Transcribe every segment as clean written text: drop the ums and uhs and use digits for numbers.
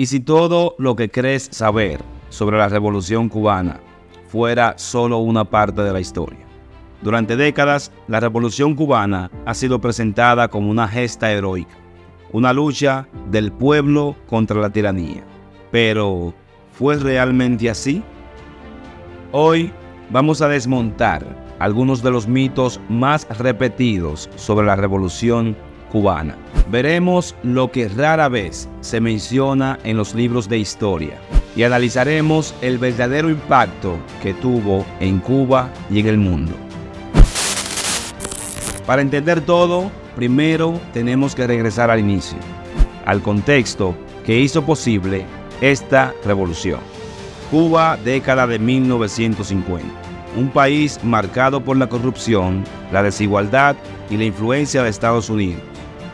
¿Y si todo lo que crees saber sobre la Revolución Cubana fuera solo una parte de la historia? Durante décadas, la Revolución Cubana ha sido presentada como una gesta heroica, una lucha del pueblo contra la tiranía. Pero, ¿fue realmente así? Hoy vamos a desmontar algunos de los mitos más repetidos sobre la Revolución Cubana. Veremos lo que rara vez se menciona en los libros de historia y analizaremos el verdadero impacto que tuvo en Cuba y en el mundo. Para entender todo, primero tenemos que regresar al inicio, al contexto que hizo posible esta revolución. Cuba, década de 1950. Un país marcado por la corrupción, la desigualdad y la influencia de Estados Unidos.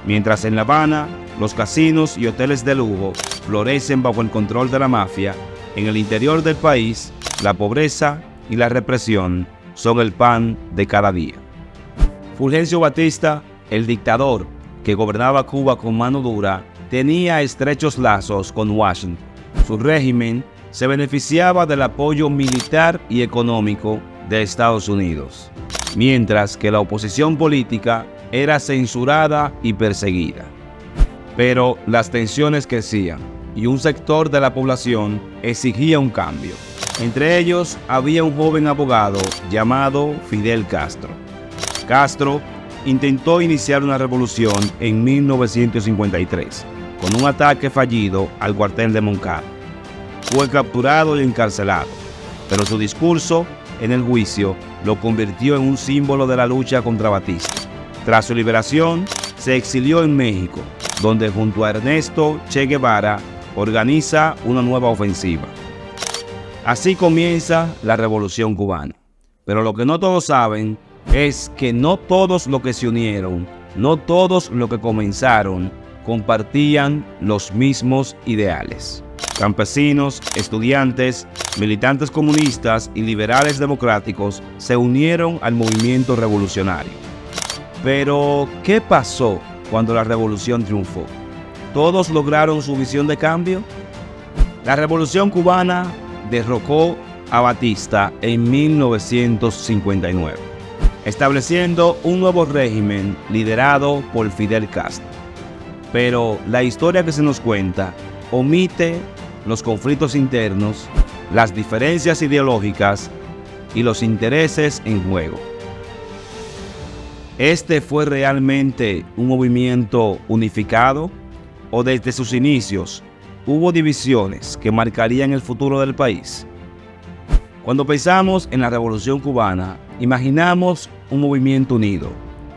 Mientras en La Habana, los casinos y hoteles de lujo florecen bajo el control de la mafia, en el interior del país, la pobreza y la represión son el pan de cada día. Fulgencio Batista, el dictador que gobernaba Cuba con mano dura, tenía estrechos lazos con Washington. Su régimen se beneficiaba del apoyo militar y económico de Estados Unidos, mientras que la oposición política era censurada y perseguida. Pero las tensiones crecían y un sector de la población exigía un cambio. Entre ellos había un joven abogado llamado Fidel Castro. Castro intentó iniciar una revolución en 1953 con un ataque fallido al cuartel de Moncada. Fue capturado y encarcelado, pero su discurso en el juicio lo convirtió en un símbolo de la lucha contra Batista. Tras su liberación, se exilió en México, donde junto a Ernesto Che Guevara organiza una nueva ofensiva. Así comienza la Revolución Cubana. Pero lo que no todos saben es que no todos los que se unieron, no todos los que comenzaron, compartían los mismos ideales. Campesinos, estudiantes, militantes comunistas y liberales democráticos se unieron al movimiento revolucionario. Pero, ¿qué pasó cuando la revolución triunfó? ¿Todos lograron su visión de cambio? La Revolución Cubana derrocó a Batista en 1959, estableciendo un nuevo régimen liderado por Fidel Castro. Pero la historia que se nos cuenta omite los conflictos internos, las diferencias ideológicas y los intereses en juego. ¿Este fue realmente un movimiento unificado o desde sus inicios hubo divisiones que marcarían el futuro del país? Cuando pensamos en la Revolución Cubana, imaginamos un movimiento unido,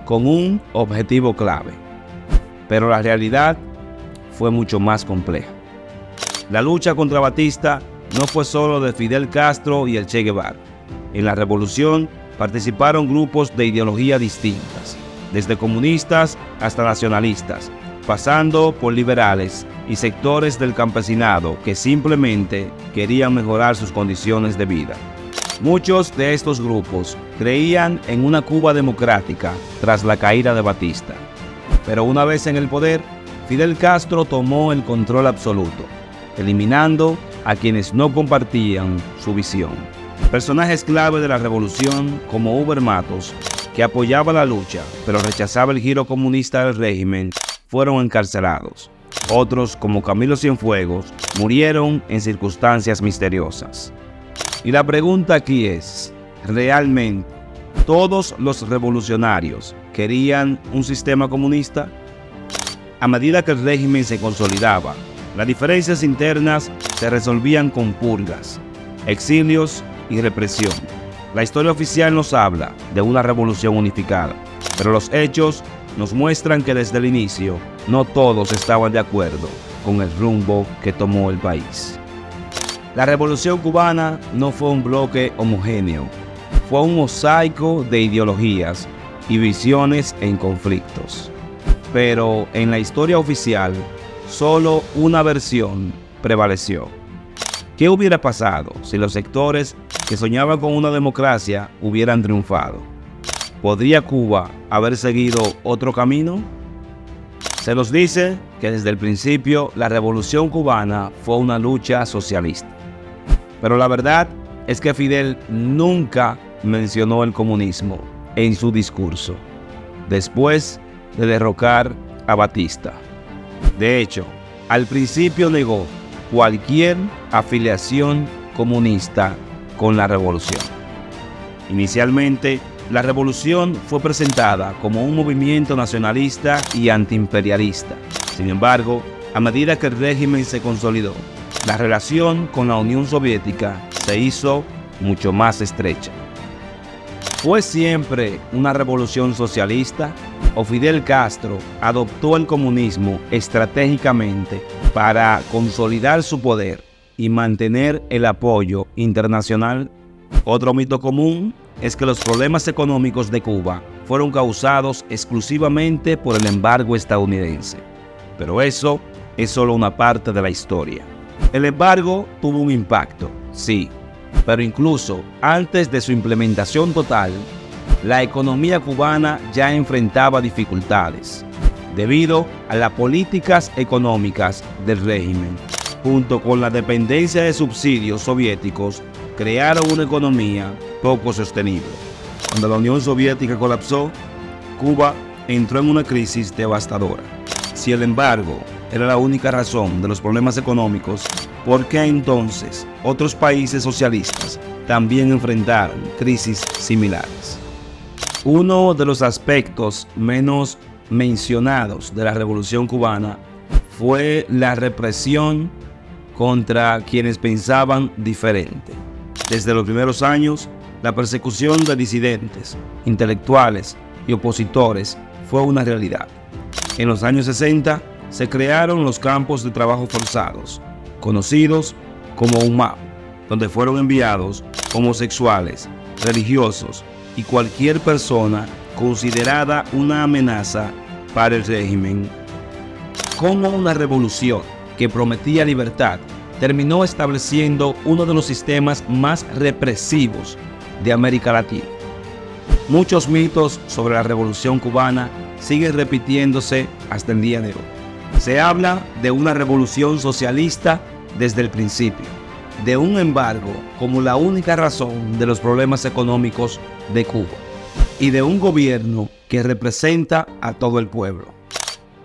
con un objetivo clave. Pero la realidad fue mucho más compleja. La lucha contra Batista no fue solo de Fidel Castro y el Che Guevara. En la revolución participaron grupos de ideologías distintas, desde comunistas hasta nacionalistas, pasando por liberales y sectores del campesinado que simplemente querían mejorar sus condiciones de vida. Muchos de estos grupos creían en una Cuba democrática tras la caída de Batista. Pero una vez en el poder, Fidel Castro tomó el control absoluto, eliminando a quienes no compartían su visión. Personajes clave de la revolución como Huber Matos, que apoyaba la lucha pero rechazaba el giro comunista del régimen, fueron encarcelados. Otros, como Camilo Cienfuegos, murieron en circunstancias misteriosas. Y la pregunta aquí es, ¿realmente todos los revolucionarios querían un sistema comunista? A medida que el régimen se consolidaba, las diferencias internas se resolvían con purgas, exilios y represión. La historia oficial nos habla de una revolución unificada, pero los hechos nos muestran que desde el inicio no todos estaban de acuerdo con el rumbo que tomó el país. La Revolución Cubana no fue un bloque homogéneo, fue un mosaico de ideologías y visiones en conflictos. Pero en la historia oficial, solo una versión prevaleció. ¿Qué hubiera pasado si los sectores que soñaban con una democracia hubieran triunfado? ¿Podría Cuba haber seguido otro camino? Se nos dice que desde el principio la Revolución Cubana fue una lucha socialista. Pero la verdad es que Fidel nunca mencionó el comunismo en su discurso, después de derrocar a Batista. De hecho, al principio negó cualquier afiliación comunista con la revolución. Inicialmente, la revolución fue presentada como un movimiento nacionalista y antiimperialista. Sin embargo, a medida que el régimen se consolidó, la relación con la Unión Soviética se hizo mucho más estrecha. ¿Fue siempre una revolución socialista o Fidel Castro adoptó el comunismo estratégicamente para consolidar su poder y mantener el apoyo internacional? Otro mito común es que los problemas económicos de Cuba fueron causados exclusivamente por el embargo estadounidense. Pero eso es solo una parte de la historia. El embargo tuvo un impacto, sí, pero incluso antes de su implementación total, la economía cubana ya enfrentaba dificultades debido a las políticas económicas del régimen. Junto con la dependencia de subsidios soviéticos, crearon una economía poco sostenible. Cuando la Unión Soviética colapsó, Cuba entró en una crisis devastadora. Si el embargo era la única razón de los problemas económicos, ¿por qué entonces otros países socialistas también enfrentaron crisis similares? Uno de los aspectos menos mencionados de la Revolución Cubana fue la represión contra quienes pensaban diferente. Desde los primeros años, la persecución de disidentes, intelectuales y opositores fue una realidad. En los años 60 se crearon los campos de trabajo forzados, conocidos como UMAP, donde fueron enviados homosexuales, religiosos y cualquier persona considerada una amenaza para el régimen. Como una revolución que prometía libertad terminó estableciendo uno de los sistemas más represivos de América Latina. Muchos mitos sobre la Revolución Cubana siguen repitiéndose hasta el día de hoy. Se habla de una revolución socialista desde el principio, de un embargo como la única razón de los problemas económicos de Cuba y de un gobierno que representa a todo el pueblo.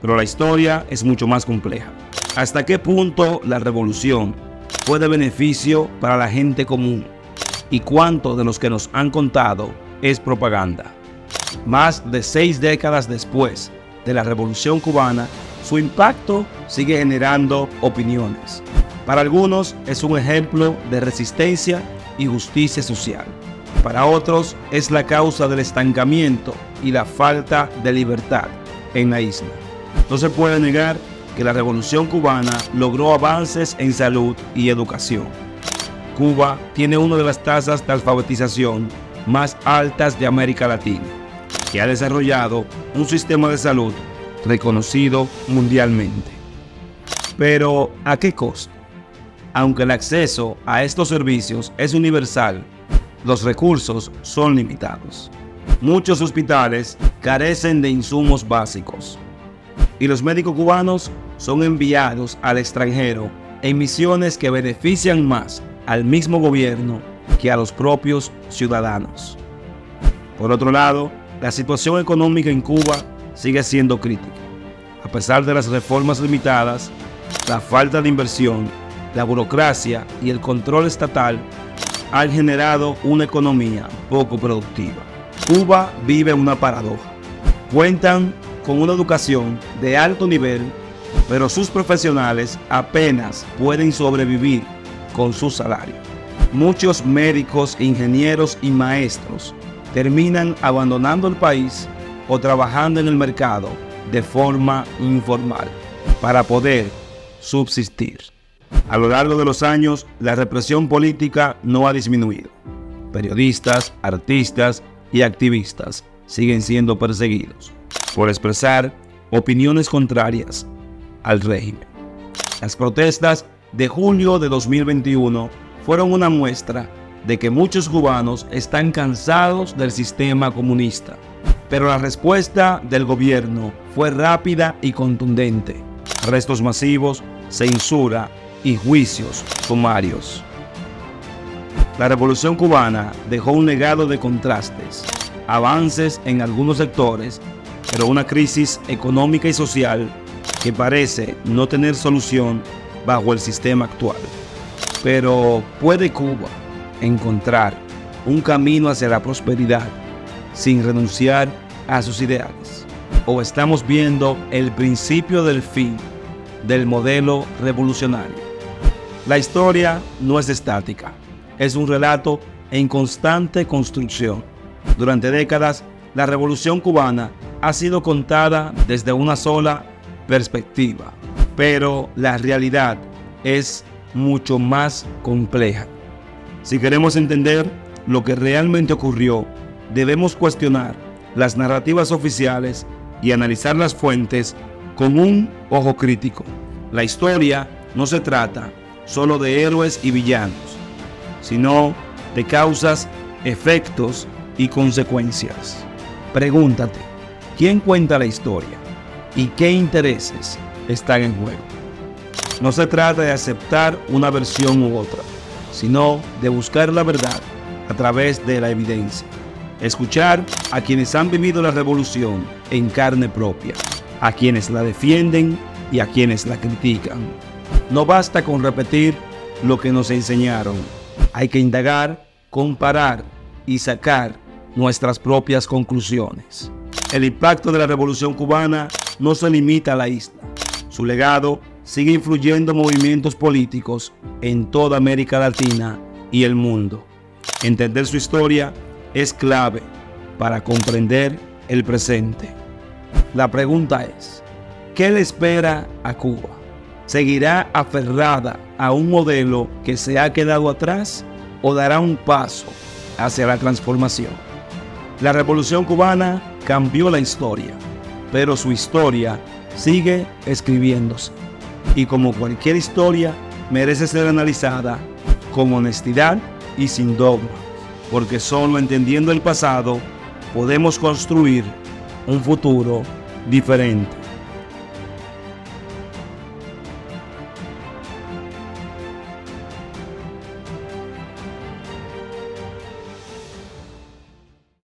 Pero la historia es mucho más compleja. ¿Hasta qué punto la revolución fue de beneficio para la gente común? ¿Y cuánto de los que nos han contado es propaganda? Más de 6 décadas después de la Revolución Cubana, su impacto sigue generando opiniones. Para algunos es un ejemplo de resistencia y justicia social. Para otros es la causa del estancamiento y la falta de libertad en la isla. No se puede negar que la Revolución Cubana logró avances en salud y educación. Cuba tiene una de las tasas de alfabetización más altas de América Latina, que ha desarrollado un sistema de salud reconocido mundialmente. Pero, ¿a qué costo? Aunque el acceso a estos servicios es universal, los recursos son limitados. Muchos hospitales carecen de insumos básicos y los médicos cubanos son enviados al extranjero en misiones que benefician más al mismo gobierno que a los propios ciudadanos. Por otro lado, la situación económica en Cuba sigue siendo crítica. A pesar de las reformas limitadas, la falta de inversión, la burocracia y el control estatal han generado una economía poco productiva. Cuba vive una paradoja. Cuentan con una educación de alto nivel, pero sus profesionales apenas pueden sobrevivir con su salario. Muchos médicos, ingenieros y maestros terminan abandonando el país o trabajando en el mercado de forma informal para poder subsistir. A lo largo de los años, la represión política no ha disminuido. Periodistas, artistas y activistas siguen siendo perseguidos por expresar opiniones contrarias al régimen. Las protestas de julio de 2021 fueron una muestra de que muchos cubanos están cansados del sistema comunista Pero la respuesta del gobierno fue rápida y contundente: arrestos masivos, censura y juicios sumarios. La Revolución Cubana dejó un legado de contrastes, avances en algunos sectores, pero una crisis económica y social que parece no tener solución bajo el sistema actual. Pero ¿puede Cuba encontrar un camino hacia la prosperidad sin renunciar a sus ideales? ¿O estamos viendo el principio del fin del modelo revolucionario? La historia no es estática, es un relato en constante construcción. Durante décadas, la Revolución Cubana ha sido contada desde una sola perspectiva, pero la realidad es mucho más compleja. Si queremos entender lo que realmente ocurrió, debemos cuestionar las narrativas oficiales y analizar las fuentes con un ojo crítico. La historia no se trata solo de héroes y villanos, sino de causas, efectos y consecuencias. Pregúntate, ¿quién cuenta la historia y qué intereses están en juego? No se trata de aceptar una versión u otra, sino de buscar la verdad a través de la evidencia. Escuchar a quienes han vivido la revolución en carne propia, a quienes la defienden y a quienes la critican. No basta con repetir lo que nos enseñaron. Hay que indagar, comparar y sacar nuestras propias conclusiones. El impacto de la Revolución Cubana no se limita a la isla. Su legado sigue influyendo en movimientos políticos en toda América Latina y el mundo. Entender su historia es clave para comprender el presente. La pregunta es, ¿qué le espera a Cuba? ¿Seguirá aferrada a un modelo que se ha quedado atrás o dará un paso hacia la transformación? La Revolución Cubana cambió la historia, pero su historia sigue escribiéndose. Y como cualquier historia, merece ser analizada con honestidad y sin dogma, porque solo entendiendo el pasado podemos construir un futuro diferente.